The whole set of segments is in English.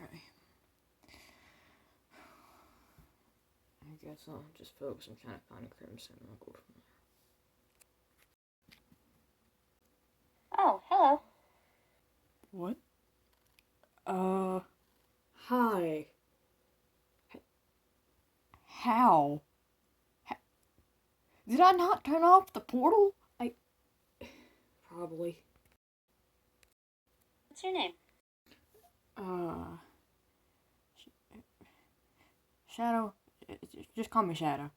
Okay. I guess I'll just focus on trying to find a crimson and I'll go from there. Oh, hello. What? Hi. How? Did I not turn off the portal? Probably. What's your name? Shadow. Just call me Shadow.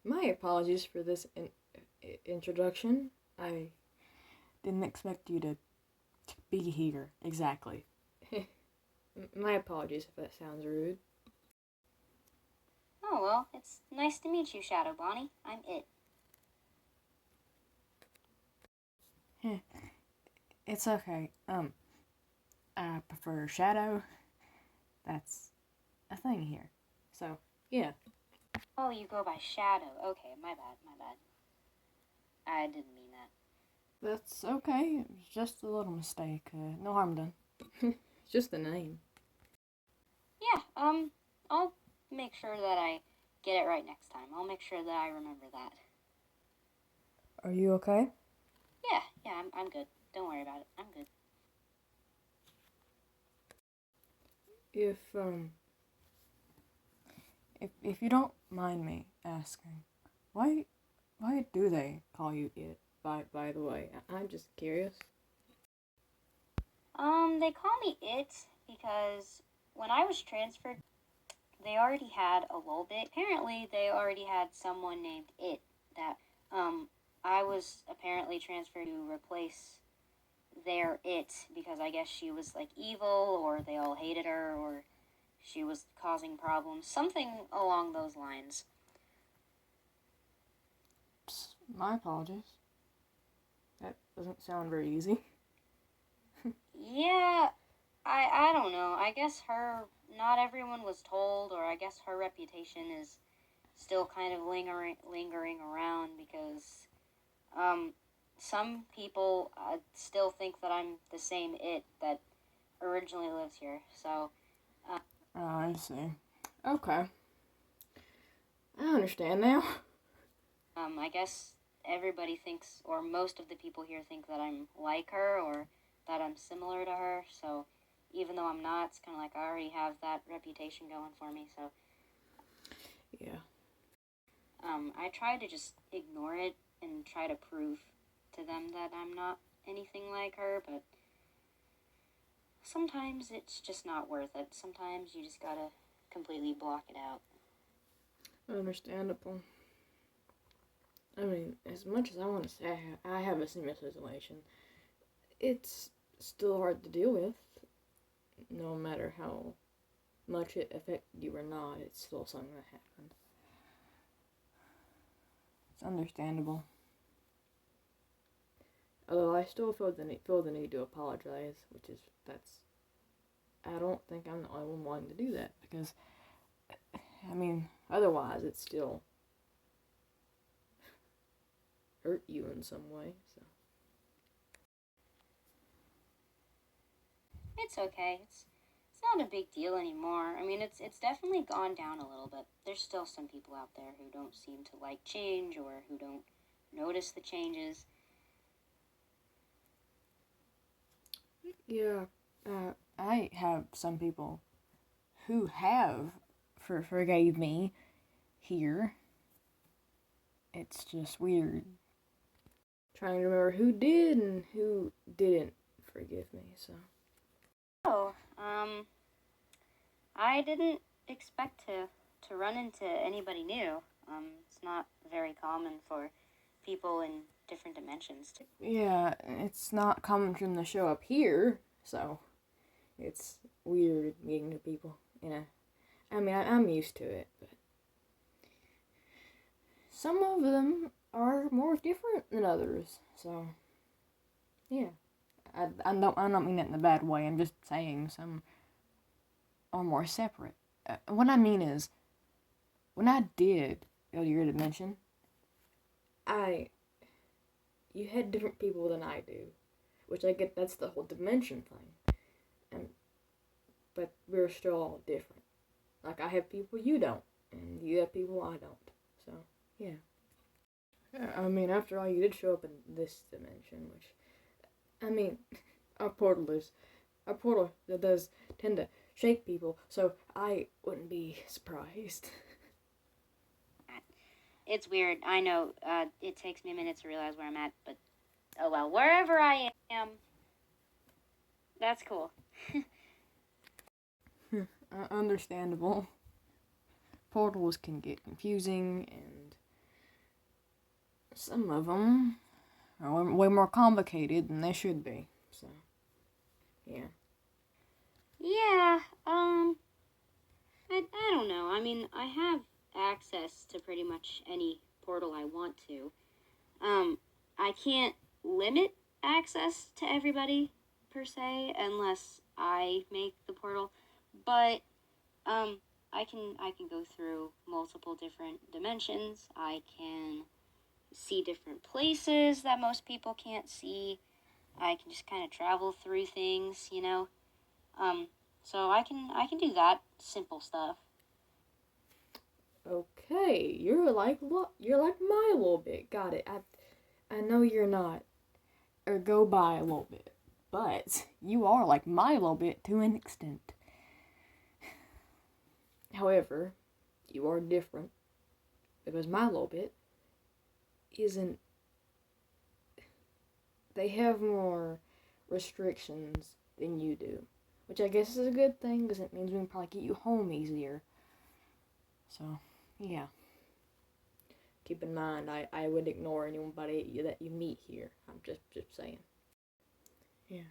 My apologies for this introduction. I didn't expect you to be here, exactly. My apologies if that sounds rude. Oh, well, it's nice to meet you, Shadow Bonnie. I'm It. It's okay. I prefer Shadow. That's a thing here. So, yeah. Oh, you go by Shadow. Okay, my bad. I didn't mean that. That's okay. It's just a little mistake. No harm done. It's just the name. Yeah, I'll make sure that I get it right next time. I'll make sure that I remember that. Are you okay? Yeah, I'm good. Don't worry about it. I'm good. If you don't mind me asking, why do they call you It? By the way, I'm just curious. They call me It because when I was transferred, they already had a little bit. Apparently, they already had someone named It that, I was apparently transferred to replace their It because I guess she was, like, evil, or they all hated her, or she was causing problems. Something along those lines. My apologies. That doesn't sound very easy. Yeah, I don't know. I guess not everyone was told, or I guess her reputation is still kind of lingering around because, some people still think that I'm the same It that originally lives here. So, I see. Okay. I understand now. I guess everybody thinks, or most of the people here think that I'm like her, or that I'm similar to her. So, even though I'm not, it's kind of like I already have that reputation going for me. So, Yeah. I try to just ignore it and try to prove to them that I'm not anything like her, but sometimes it's just not worth it. Sometimes you just gotta completely block it out. Understandable. I mean, as much as I want to say I have a similar situation, it's still hard to deal with. No matter how much it affected you or not, it's still something that happened. It's understandable. Although I still feel the need to apologize, I don't think I'm the only one wanting to do that, because, I mean, otherwise it's still hurt you in some way, so. It's okay. It's not a big deal anymore. I mean, it's definitely gone down a little bit. There's still some people out there who don't seem to like change, or who don't notice the changes. Yeah, I have some people who have forgave me here. It's just weird. Trying to remember who did and who didn't forgive me, so. Oh, I didn't expect to run into anybody new. It's not very common for people in different dimensions to. Yeah, it's not common for them to show up here, so it's weird meeting new people. I mean, I'm used to it, but some of them are more different than others, so yeah. I don't mean that in a bad way. I'm just saying some are more separate. What I mean is, when I did go to your dimension, you had different people than I do, which I get. That's the whole dimension thing, but we're still all different. Like, I have people you don't, and you have people I don't. So yeah. I mean, after all, you did show up in this dimension, which, I mean, our portal that does tend to shake people, so I wouldn't be surprised. It's weird. I know. It takes me a minute to realize where I'm at, but oh well. Wherever I am, that's cool. Understandable. Portals can get confusing, and some of them are way more complicated than they should be. So, yeah. Yeah. I don't know. I mean, I have access to pretty much any portal I want to. I can't limit access to everybody per se unless I make the portal, but I can go through multiple different dimensions. I can see different places that most people can't see. I can just kind of travel through things, you know. So I can do that simple stuff. Okay, you're like my little bit. Got it. I know you're not, or go by a little bit, but you are like my little bit to an extent. However, you are different because my little bit isn't. They have more restrictions than you do, which I guess is a good thing because it means we can probably get you home easier. So, yeah. Keep in mind, I would ignore anybody that you meet here. I'm just saying. Yeah.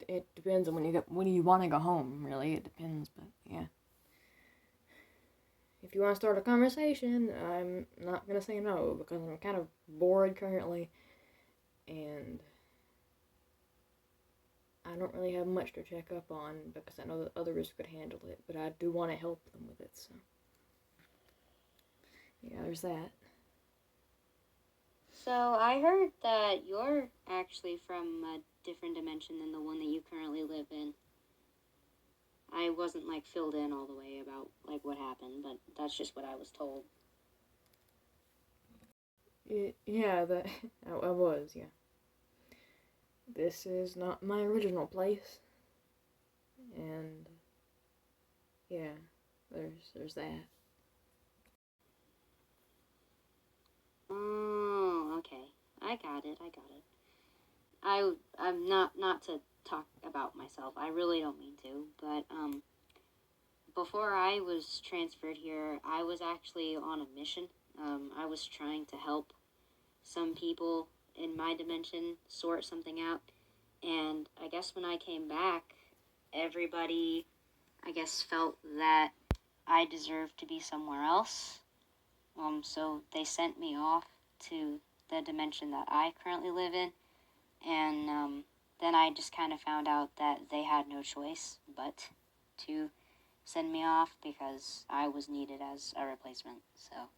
It depends on when you want to go home. Really, it depends. But yeah. If you want to start a conversation, I'm not gonna say no because I'm kind of bored currently, and I don't really have much to check up on because I know that others could handle it, but I do want to help them with it. So yeah, there's that. So I heard that you're actually from a different dimension than the one that you currently live in. I wasn't like filled in all the way about like what happened, but that's just what I was told. Yeah, that I was. Yeah. This is not my original place, and yeah, there's that. Oh, okay. I got it. I'm not to talk about myself. I really don't mean to, but before I was transferred here, I was actually on a mission. I was trying to help some people in my dimension sort something out, and I guess when I came back, everybody, I guess, felt that I deserved to be somewhere else. So they sent me off to the dimension that I currently live in, and then I just kind of found out that they had no choice but to send me off because I was needed as a replacement. So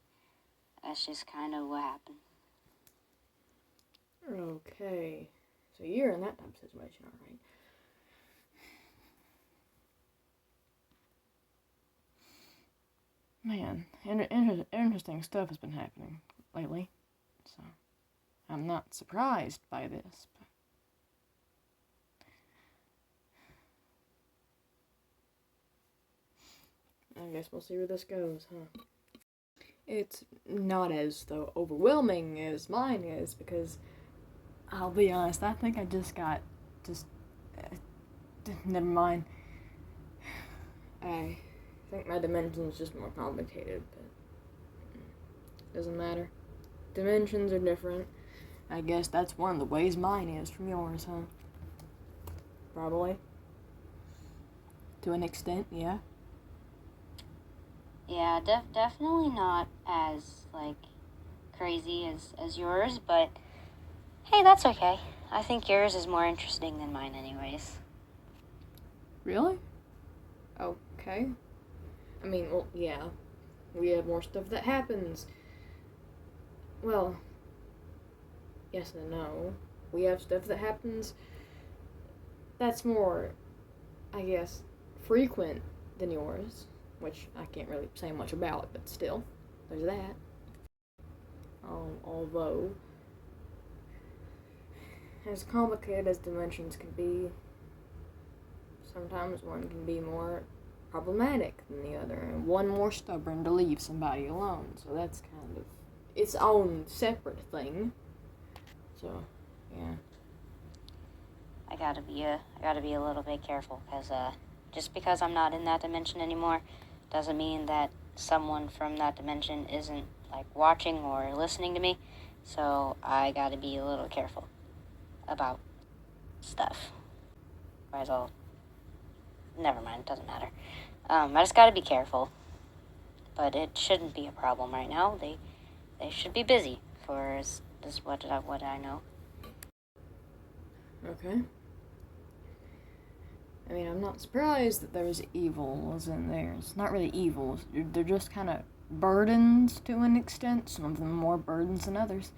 that's just kind of what happened. Okay, so you're in that type of situation, all right? Man, interesting stuff has been happening lately, so I'm not surprised by this. But I guess we'll see where this goes, huh? It's not as though overwhelming as mine is because I'll be honest. I think I just got never mind. I think my dimension's just more complicated, but doesn't matter. Dimensions are different. I guess that's one of the ways mine is from yours, huh? Probably. To an extent, yeah. Yeah, definitely not as like crazy as yours, but hey, that's okay. I think yours is more interesting than mine, anyways. Really? Okay. I mean, well, yeah. We have more stuff that happens. well, yes and no. We have stuff that happens that's more, I guess, frequent than yours, which I can't really say much about, but still, there's that. Although, as complicated as dimensions can be, sometimes one can be more problematic than the other, and one more stubborn to leave somebody alone. So that's kind of its own separate thing. So, yeah. I gotta be a little bit careful, because just because I'm not in that dimension anymore doesn't mean that someone from that dimension isn't like watching or listening to me. So I gotta be a little careful about stuff. Otherwise, never mind. It doesn't matter. I just gotta be careful. But it shouldn't be a problem right now. They should be busy for what I know. Okay. I mean, I'm not surprised that there's evils in there. It's not really evils. They're just kind of burdens to an extent. Some of them more burdens than others.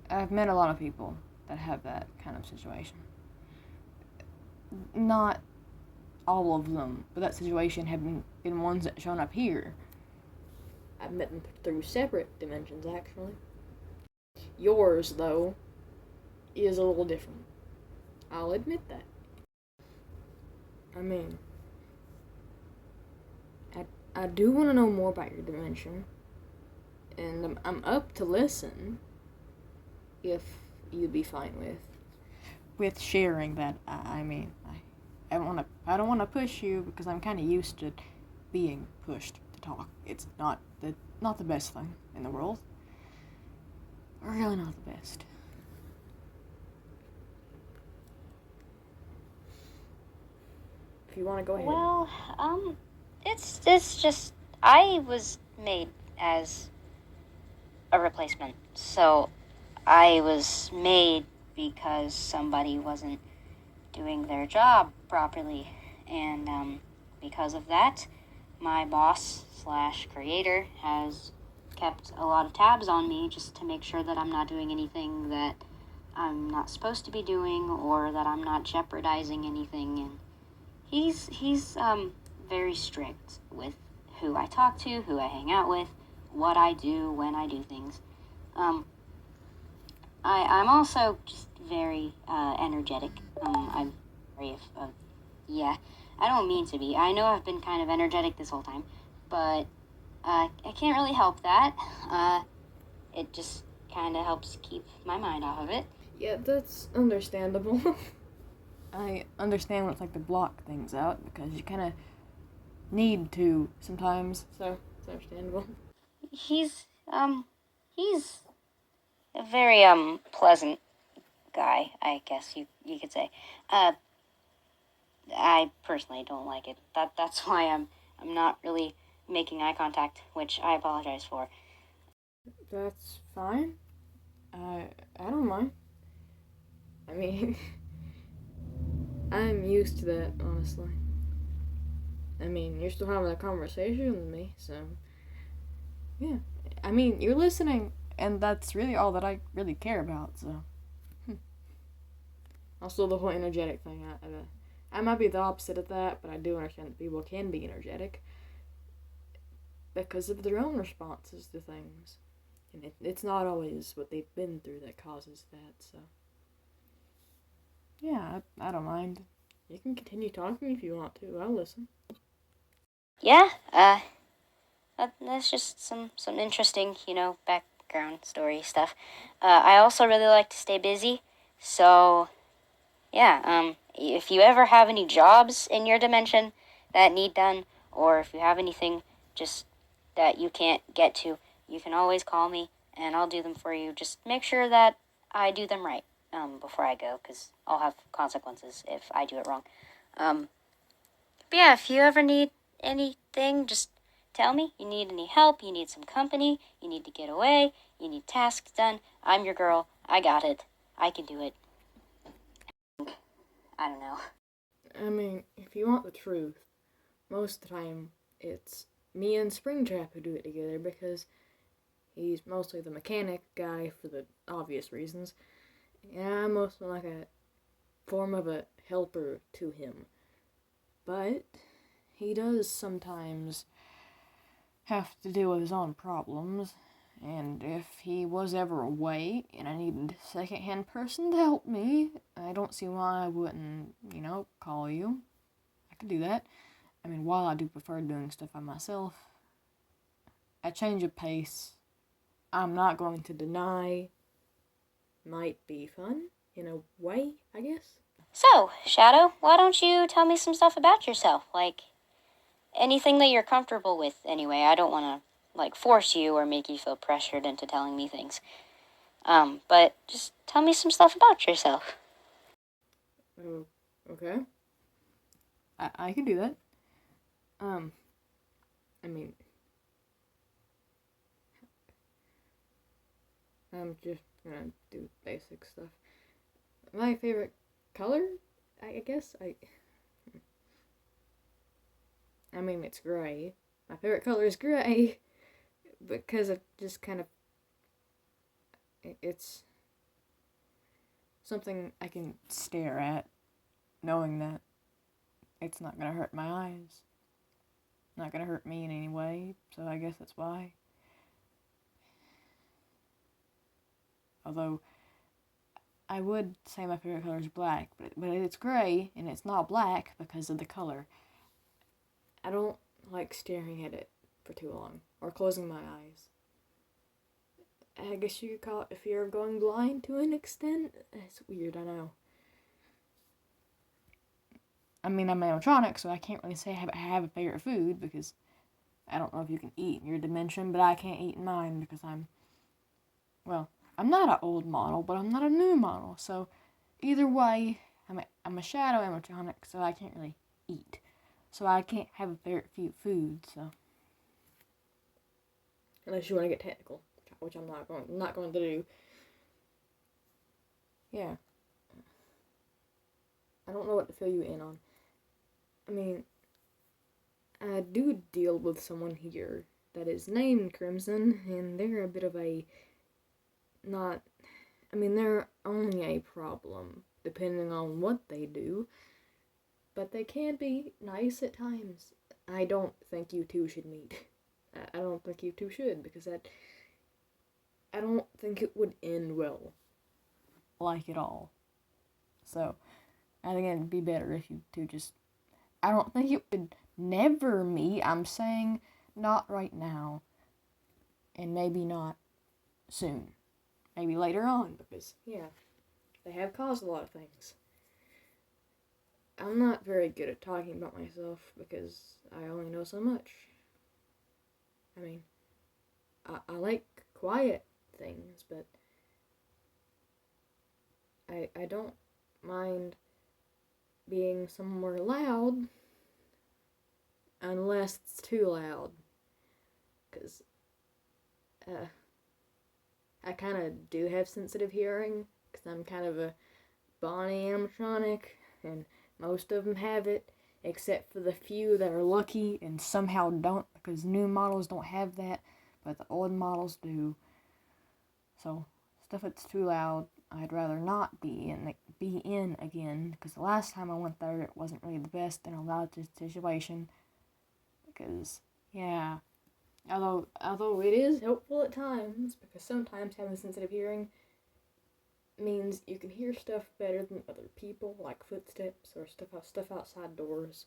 I've met a lot of people that have that kind of situation. Not all of them, but that situation have been ones that shown up here. I've met them through separate dimensions, actually. Yours, though, is a little different. I'll admit that. I mean, I do want to know more about your dimension, and I'm up to listen if you'd be fine with sharing that. I mean, I don't want to push you because I'm kind of used to being pushed to talk. It's not the best thing in the world. Really not the best. If you want to go ahead. Well, it's just I was made as a replacement. So I was made because somebody wasn't doing their job properly, and because of that, my boss slash creator has kept a lot of tabs on me just to make sure that I'm not doing anything that I'm not supposed to be doing, or that I'm not jeopardizing anything. And he's very strict with who I talk to, who I hang out with, what I do when I do things. I'm also just very energetic. I'm very yeah. I don't mean to be. I know I've been kind of energetic this whole time, but I can't really help that. It just kind of helps keep my mind off of it. Yeah, that's understandable. I understand what it's like to block things out because you kind of need to sometimes, so it's understandable. He's a very pleasant guy, I guess you could say. I personally don't like it. That's why I'm not really making eye contact, which I apologize for. That's fine. I don't mind. I mean, I'm used to that, honestly. I mean, you're still having a conversation with me, so yeah. I mean, you're listening, and that's really all that I really care about. So, also the whole energetic thing. I might be the opposite of that, but I do understand that people can be energetic because of their own responses to things, and it's not always what they've been through that causes that. So, yeah, I don't mind. You can continue talking if you want to. I'll listen. Yeah, that's just some interesting, background story stuff. I also really like to stay busy, so yeah. If you ever have any jobs in your dimension that need done, or if you have anything just that you can't get to, you can always call me and I'll do them for you. Just make sure that I do them right before I go, because I'll have consequences if I do it wrong. But yeah, if you ever need anything, just tell me. You need any help, you need some company, you need to get away, you need tasks done. I'm your girl. I got it. I can do it. I don't know. I mean, if you want the truth, most of the time it's me and Springtrap who do it together because he's mostly the mechanic guy for the obvious reasons, and I'm mostly like a form of a helper to him. But he does sometimes have to deal with his own problems, and if he was ever away and I needed a second-hand person to help me, I don't see why I wouldn't, call you. I could do that. I mean, while I do prefer doing stuff by myself, a change of pace, I'm not going to deny, might be fun, in a way, I guess. So, Shadow, why don't you tell me some stuff about yourself? Like, anything that you're comfortable with, anyway. I don't want to, force you or make you feel pressured into telling me things. But just tell me some stuff about yourself. Oh, okay. I can do that. I mean, I'm just gonna do basic stuff. My favorite color, I guess, I mean, it's gray. My favorite color is gray because of just kind of, it's something I can stare at, knowing that it's not gonna hurt my eyes, not gonna hurt me in any way, so I guess that's why. Although, I would say my favorite color is black, but it's gray, and it's not black because of the color. I don't like staring at it for too long, or closing my eyes. I guess you could call it a fear of going blind to an extent. It's weird, I know. I mean, I'm animatronic, so I can't really say I have a favorite food, because I don't know if you can eat in your dimension, but I can't eat in mine because I'm not an old model, but I'm not a new model, so either way, I'm a shadow animatronic, so I can't really eat. So I can't have a favorite food, so. Unless you want to get technical, which I'm not going to do. Yeah. I don't know what to fill you in on. I mean, I do deal with someone here that is named Crimson, and they're a bit of a they're only a problem, depending on what they do, but they can be nice at times. I don't think you two should meet. I don't think you two should, because I don't think it would end well. Like at all. So, I think it'd be better if you two just... I don't think it would never meet. I'm saying not right now. And maybe not soon. Maybe later on, because, yeah, they have caused a lot of things. I'm not very good at talking about myself because I only know so much. I mean, I like quiet things, but I don't mind being somewhere loud unless it's too loud, because I kind of do have sensitive hearing, because I'm kind of a Bonnie animatronic, and most of them have it, except for the few that are lucky and somehow don't, because new models don't have that, but the old models do. So, stuff that's too loud, I'd rather not be in again, because the last time I went there, it wasn't really the best in a loud situation, because, yeah, although it is helpful at times, because sometimes having sensitive hearing means you can hear stuff better than other people, like footsteps or stuff outside doors,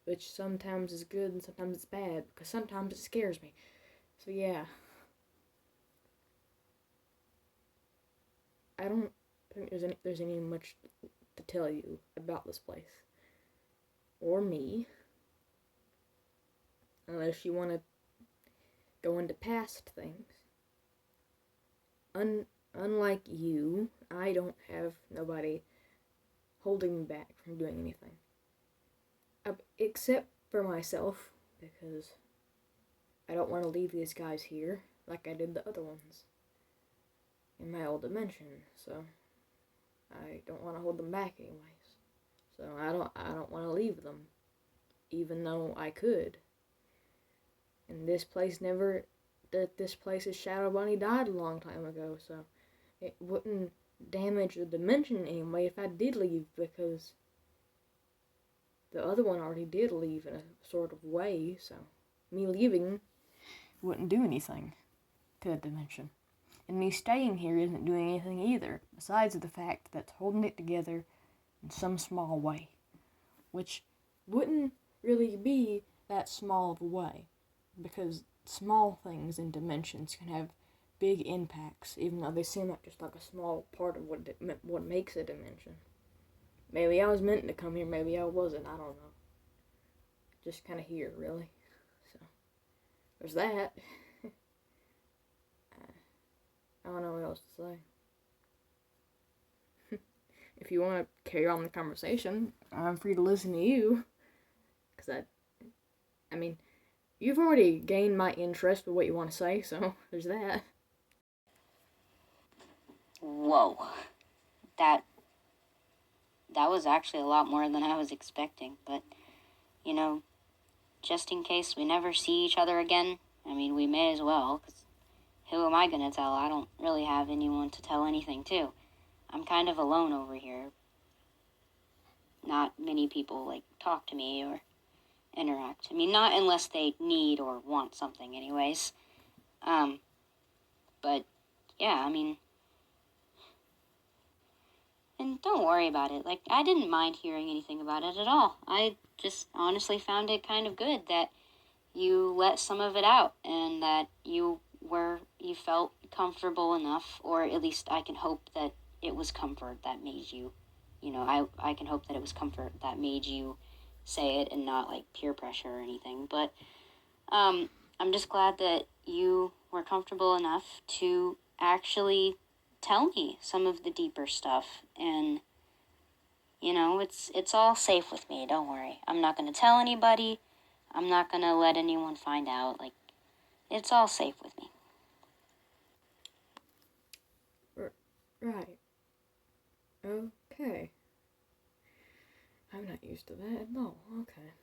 which sometimes is good and sometimes it's bad, because sometimes it scares me. So yeah, I don't think there's any much to tell you about this place or me, unless you want to go into past things. Unlike you, I don't have nobody holding me back from doing anything. Except for myself, because I don't want to leave these guys here like I did the other ones in my old dimension, so I don't want to hold them back anyways. So I don't want to leave them, even though I could. And this place's Shadow Bunny died a long time ago, so it wouldn't damage the dimension anyway if I did leave, because the other one already did leave in a sort of way, so me leaving wouldn't do anything to the dimension. And me staying here isn't doing anything either, besides the fact that it's holding it together in some small way, which wouldn't really be that small of a way, because small things in dimensions can have big impacts, even though they seem like just like a small part of what makes a dimension. Maybe I was meant to come here, maybe I wasn't, I don't know. Just kind of here, really. So, there's that. I don't know what else to say. If you want to carry on the conversation, I'm free to listen to you. Because I mean, you've already gained my interest with what you want to say, so there's that. Whoa. That was actually a lot more than I was expecting, but, you know, just in case we never see each other again, I mean, we may as well, because who am I going to tell? I don't really have anyone to tell anything to. I'm kind of alone over here. Not many people, like, talk to me or interact. I mean, not unless they need or want something anyways. But, yeah, I mean, and don't worry about it. Like, I didn't mind hearing anything about it at all. I just honestly found it kind of good that you let some of it out and that you felt comfortable enough, or at least I can hope that it was comfort that made you, I can hope that it was comfort that made you say it and not like peer pressure or anything. But I'm just glad that you were comfortable enough to actually tell me some of the deeper stuff, and it's all safe with me. Don't worry. I'm not going to tell anybody. I'm not going to let anyone find out. Like, it's all safe with me. Right. Okay. I'm not used to that at all. Okay.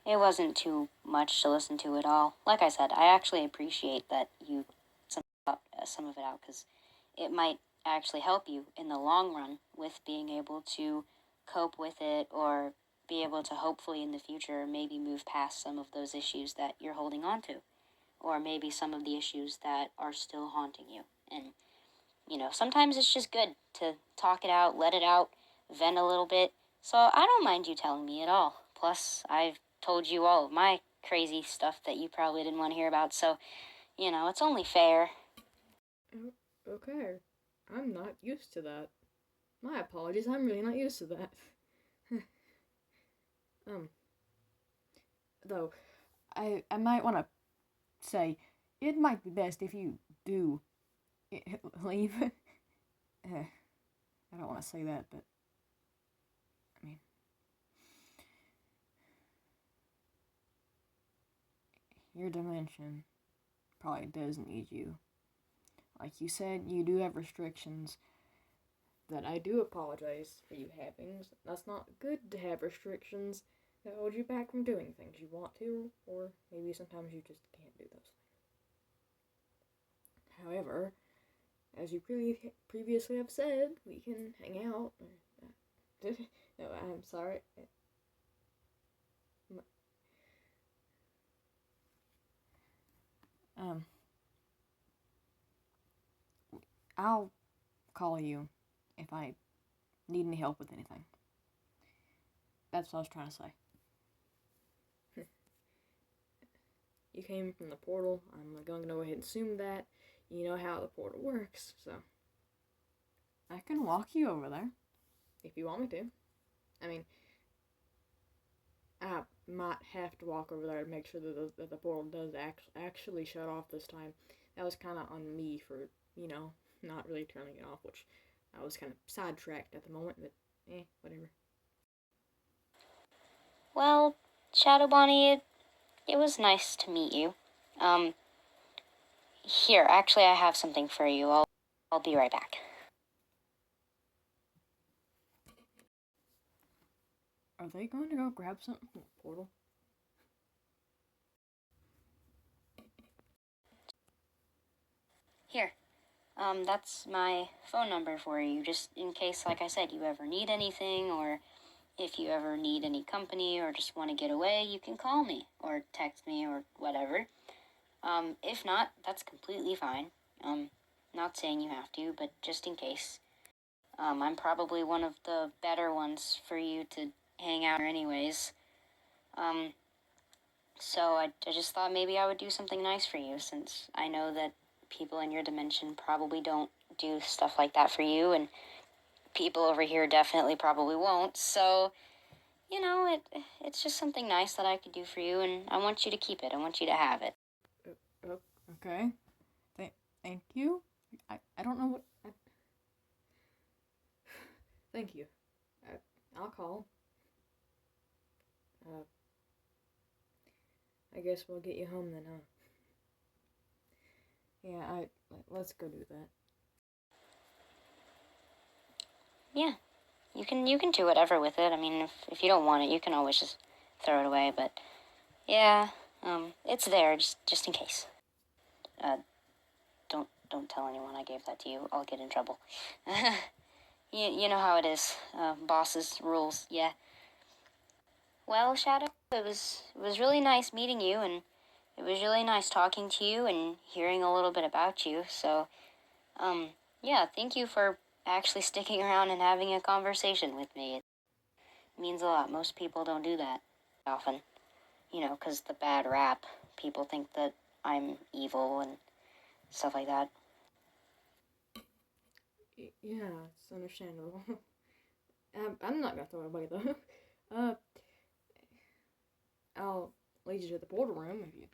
It wasn't too much to listen to at all. Like I said, I actually appreciate that you some of it out, because it might actually help you in the long run with being able to cope with it, or be able to hopefully in the future maybe move past some of those issues that you're holding on to, or maybe some of the issues that are still haunting you. And sometimes it's just good to talk it out, let it out, vent a little bit. So I don't mind you telling me at all. Plus, I've told you all of my crazy stuff that you probably didn't want to hear about, so, it's only fair. Okay. I'm not used to that. My apologies, I'm really not used to that. Though, I might want to say, it might be best if you do leave. I don't want to say that, but I mean, your dimension probably does need you. Like you said, you do have restrictions that I do apologize for you having. That's not good to have restrictions that hold you back from doing things you want to, or maybe sometimes you just can't do those things. However, as you previously have said, we can hang out. No, I'm sorry. I'll call you if I need any help with anything. That's what I was trying to say. You came from the portal. I'm going to go ahead and assume that you know how the portal works, so I can walk you over there if you want me to. I mean, I might have to walk over there to make sure that the portal does actually shut off this time. That was kind of on me for, not really turning it off, which I was kind of sidetracked at the moment, but whatever. Well, Shadow Bonnie, it was nice to meet you. Here, actually, I have something for you. I'll be right back. Are they going to go grab something from the portal? Here. That's my phone number for you, just in case, like I said, you ever need anything, or if you ever need any company, or just want to get away, you can call me, or text me, or whatever. If not, that's completely fine. Not saying you have to, but just in case. I'm probably one of the better ones for you to hang out anyways. So I just thought maybe I would do something nice for you, since I know that people in your dimension probably don't do stuff like that for you, and people over here definitely probably won't. So, it's just something nice that I could do for you, and I want you to keep it. I want you to have it. Okay. Thank you. I don't know what. Thank you. I'll call. I guess we'll get you home then, huh? Yeah, let's go do that. Yeah, you can do whatever with it. I mean, if you don't want it, you can always just throw it away. But yeah, it's there just in case. Don't tell anyone I gave that to you. I'll get in trouble. You know how it is. Bosses rules. Yeah. Well, Shadow, it was really nice meeting you, and it was really nice talking to you and hearing a little bit about you. So, yeah, thank you for actually sticking around and having a conversation with me. It means a lot. Most people don't do that often, 'cause the bad rap. People think that I'm evil and stuff like that. Yeah, it's understandable. I'm not gonna throw it away though. I'll lead you to the portal room if you.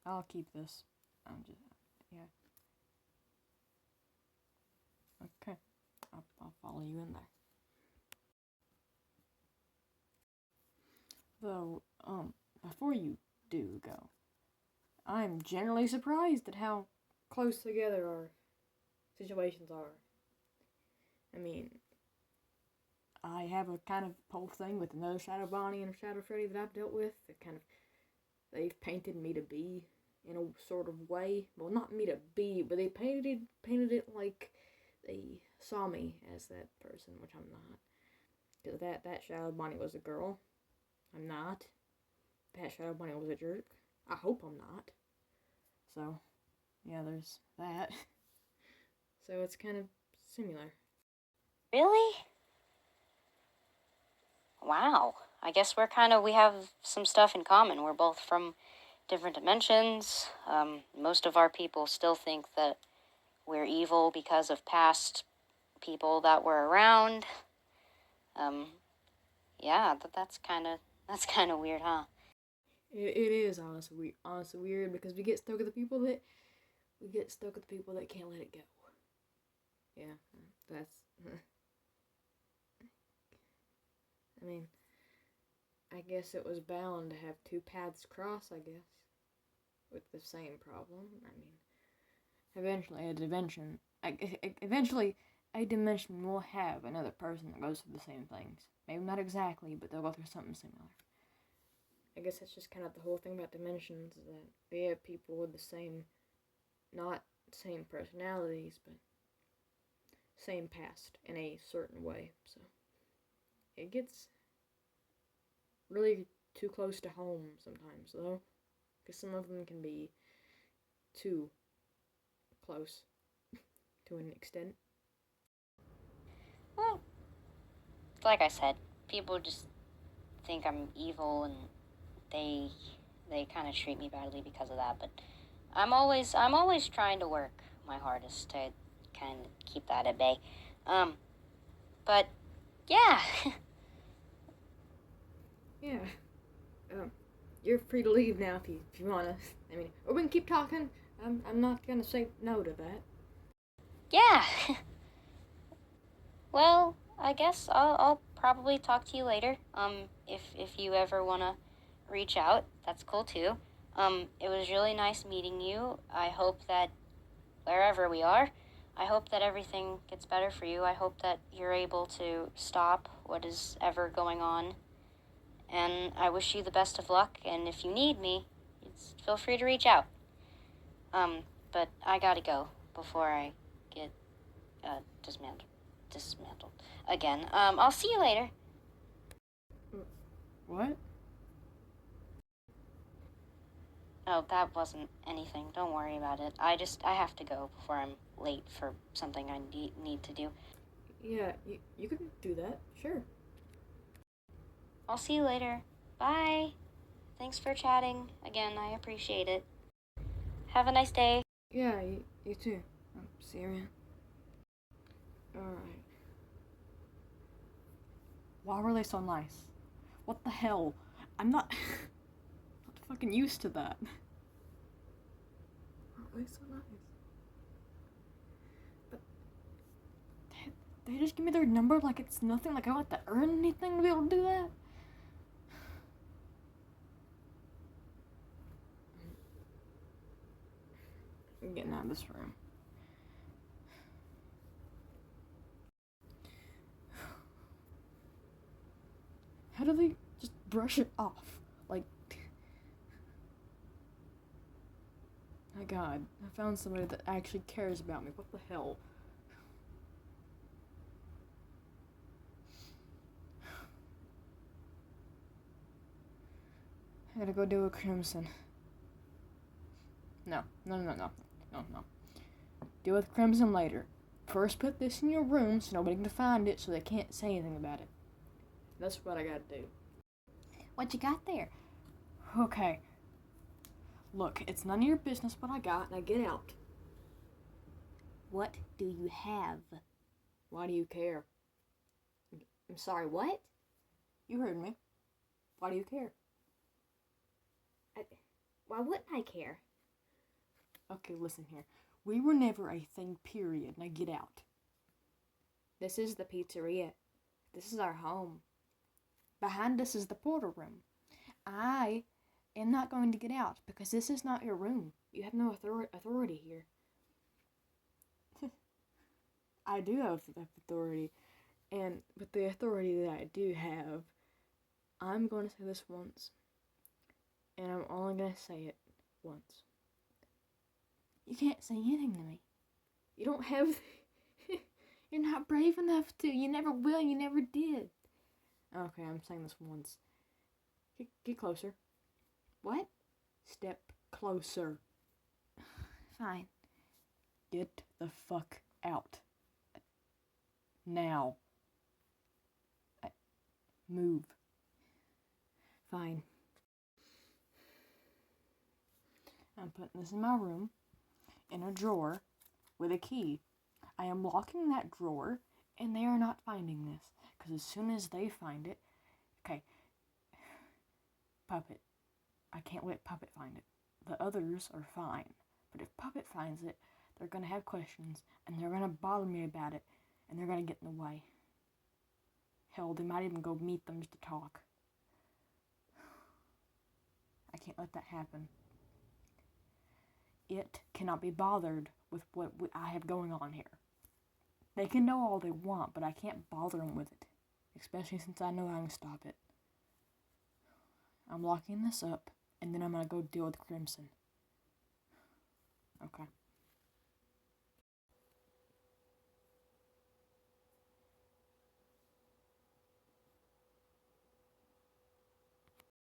I'll keep this. Yeah. Okay. I'll follow you in there. Though, before you do go, I'm generally surprised at how close together our situations are. I mean, I have a kind of whole thing with another Shadow Bonnie and a Shadow Freddy that I've dealt with. They've painted me to be in a sort of way. Well, not me to be, but they painted it like they saw me as that person, which I'm not. Because that Shadow Bonnie was a girl. I'm not. That Shadow Bonnie was a jerk. I hope I'm not. So, yeah, there's that. So it's kind of similar. Really? Wow. I guess we have some stuff in common. We're both from different dimensions. Most of our people still think that we're evil because of past people that were around. Yeah, that's kind of weird, huh? It is honestly weird because we get stuck with the people that can't let it go. Yeah, that's. I mean, I guess it was bound to have two paths cross. I guess with the same problem. I mean, eventually a dimension will have another person that goes through the same things. Maybe not exactly, but they'll go through something similar. I guess that's just kind of the whole thing about dimensions, that they have people with the same, not same personalities, but same past in a certain way. So it gets really too close to home sometimes, though, because some of them can be too close to an extent. Well, like I said, people just think I'm evil, and they kind of treat me badly because of that. But I'm always trying to work my hardest to kind of keep that at bay. But yeah. Yeah. You're free to leave now if you wanna. I mean, or we can keep talking. I'm not gonna say no to that. Yeah. Well, I guess I'll probably talk to you later. If you ever wanna reach out, that's cool too. It was really nice meeting you. I hope that wherever we are, I hope that everything gets better for you. I hope that you're able to stop what is ever going on. And I wish you the best of luck. And if you need me, questions, feel free to reach out. But I gotta go before I get dismantled again. I'll see you later. What? Oh, that wasn't anything. Don't worry about it. I have to go before I'm late for something I need to do. Yeah, you can do that, sure. I'll see you later. Bye. Thanks for chatting again. I appreciate it. Have a nice day. Yeah, you too. See you around. Alright. Why were they so nice? What the hell? I'm not fucking used to that. Why are they so nice? But they just give me their number like it's nothing, like I don't have to earn anything to be able to do that? I'm getting out of this room. How do they just brush it off? Like, my god, I found somebody that actually cares about me. What the hell? I gotta go deal with Crimson. No. Deal with Crimson later. First put this in your room so nobody can find it so they can't say anything about it. That's what I gotta do. What you got there? Okay. Look, it's none of your business what I got. Now get out. What do you have? Why do you care? I'm sorry, what? You heard me. Why do you care? Why wouldn't I care? Okay, listen here. We were never a thing, period. Now get out. This is the pizzeria. This is our home. Behind us is the porter room. I am not going to get out because this is not your room. You have no authority here. I do have authority, and with the authority that I do have, I'm going to say this once, and I'm only going to say it once. You can't say anything to me. You don't have... You're not brave enough to. You never will. You never did. Okay, I'm saying this once. Get closer. What? Step closer. Fine. Get the fuck out. Now. Move. Fine. I'm putting this in my room, in a drawer, with a key. I am locking that drawer, and they are not finding this. Because as soon as they find it... Okay. Puppet. I can't let Puppet find it. The others are fine. But if Puppet finds it, they're going to have questions, and they're going to bother me about it, and they're going to get in the way. Hell, they might even go meet them just to talk. I can't let that happen. It cannot be bothered with what I have going on here. They can know all they want, but I can't bother them with it. Especially since I know I can stop it. I'm locking this up, and then I'm going to go deal with Crimson. Okay.